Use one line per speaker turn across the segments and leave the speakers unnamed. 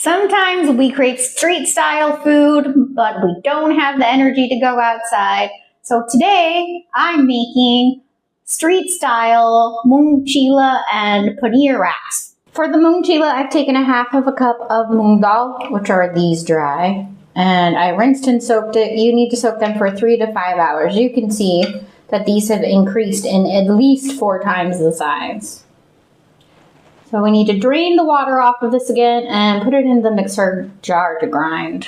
Sometimes we crave street style food, but we don't have the energy to go outside. So today I'm making street style Moong Chilla and Paneer wraps. For the Moong Chilla, I've taken a half of a cup of Moong dal, which are these dry, and I rinsed and soaked it. You need to soak them for 3 to 5 hours. You can see that these have increased in at least 4 times the size. So we need to drain the water off of this again and put it in the mixer jar to grind.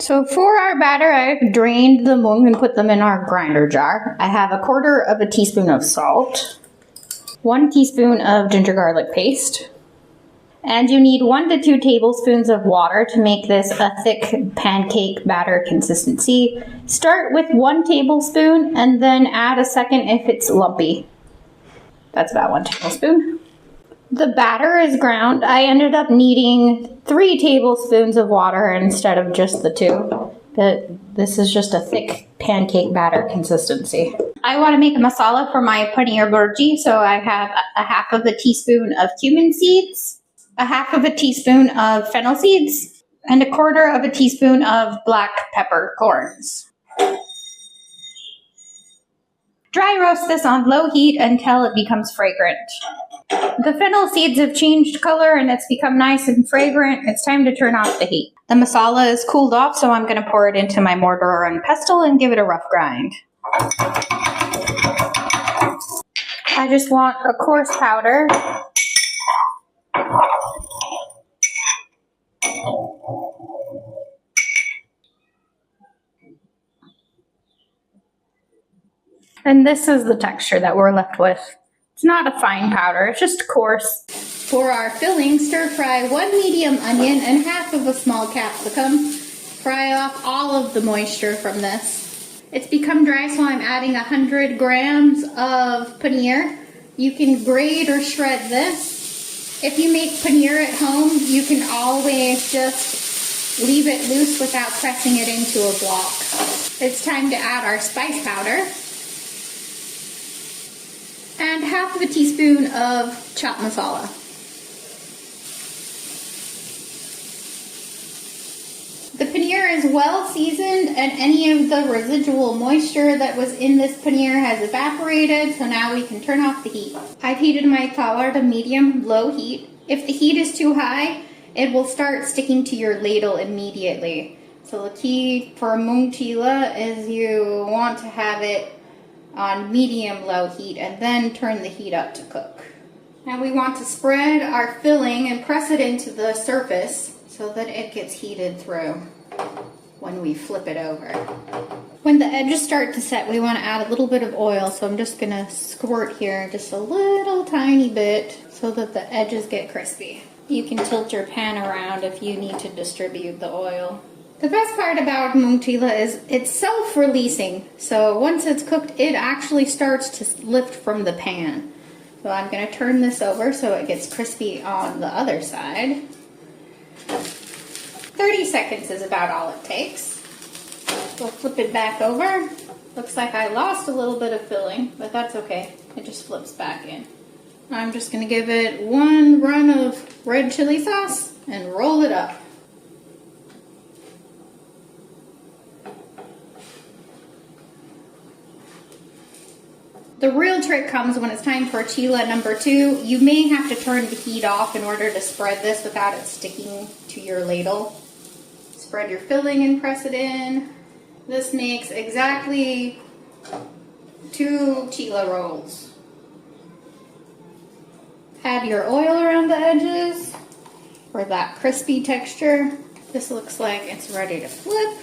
So for our batter, I've drained the moong and put them in our grinder jar. I have 1/4 teaspoon of salt, 1 teaspoon of ginger garlic paste, and you need 1 to 2 tablespoons of water to make this a thick pancake batter consistency. Start with 1 tablespoon and then add a second if it's lumpy. That's about 1 tablespoon. The batter is ground. I ended up needing 3 tablespoons of water instead of just the 2. But this is just a thick pancake batter consistency. I want to make a masala for my paneer bhurji, so I have a half of a teaspoon of cumin seeds, a half of a teaspoon of fennel seeds, and 1/4 teaspoon of black peppercorns. Dry roast this on low heat until it becomes fragrant. The fennel seeds have changed color and it's become nice and fragrant. It's time to turn off the heat. The masala is cooled off, so I'm going to pour it into my mortar and pestle and give it a rough grind. I just want a coarse powder. And this is the texture that we're left with. It's not a fine powder, it's just coarse. For our filling, stir fry 1 medium onion and half of a small capsicum. Fry off all of the moisture from this. It's become dry, so I'm adding 100 grams of paneer. You can grate or shred this. If you make paneer at home, you can always just leave it loose without pressing it into a block. It's time to add our spice powder. And half of a teaspoon of chopped masala. The paneer is well seasoned and any of the residual moisture that was in this paneer has evaporated, so now we can turn off the heat. I've heated my tawa to medium-low heat. If the heat is too high, it will start sticking to your ladle immediately. So the key for Moong Chilla is you want to have it on medium-low heat and then turn the heat up to cook. Now we want to spread our filling and press it into the surface so that it gets heated through when we flip it over. When the edges start to set, we want to add a little bit of oil, so I'm just gonna squirt here just a little tiny bit so that the edges get crispy. You can tilt your pan around if you need to distribute the oil. The best part about Moong Chilla is it's self-releasing, so once it's cooked, it actually starts to lift from the pan. So I'm going to turn this over so it gets crispy on the other side. 30 seconds is about all it takes. We'll flip it back over. Looks like I lost a little bit of filling, but that's okay. It just flips back in. I'm just going to give it 1 run of red chili sauce and roll it up. The real trick comes when it's time for chilla number 2. You may have to turn the heat off in order to spread this without it sticking to your ladle. Spread your filling and press it in. This makes exactly 2 chilla rolls. Add your oil around the edges for that crispy texture. This looks like it's ready to flip.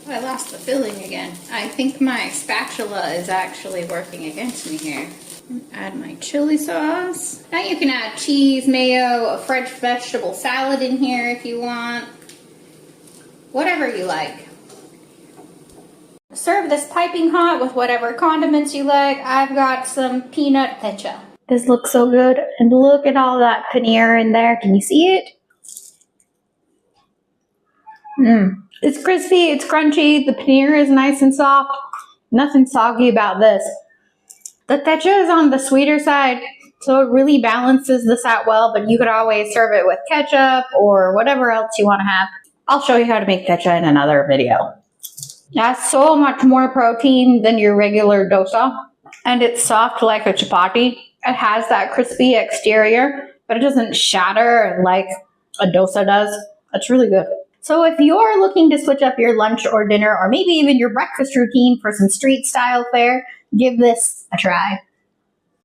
I lost the filling again. I think my spatula is actually working against me here. Add my chili sauce. Now you can add cheese, mayo, a fresh vegetable salad in here if you want. Whatever you like. Serve this piping hot with whatever condiments you like. I've got some peanut pecha. This looks so good. And look at all that paneer in there. Can you see it? It's crispy, it's crunchy, the paneer is nice and soft. Nothing soggy about this. The techa is on the sweeter side, so it really balances this out well, but you could always serve it with ketchup or whatever else you want to have. I'll show you how to make techa in another video. That's so much more protein than your regular dosa, and it's soft like a chapati. It has that crispy exterior, but it doesn't shatter like a dosa does. It's really good. So if you're looking to switch up your lunch or dinner, or maybe even your breakfast routine for some street style fare, give this a try.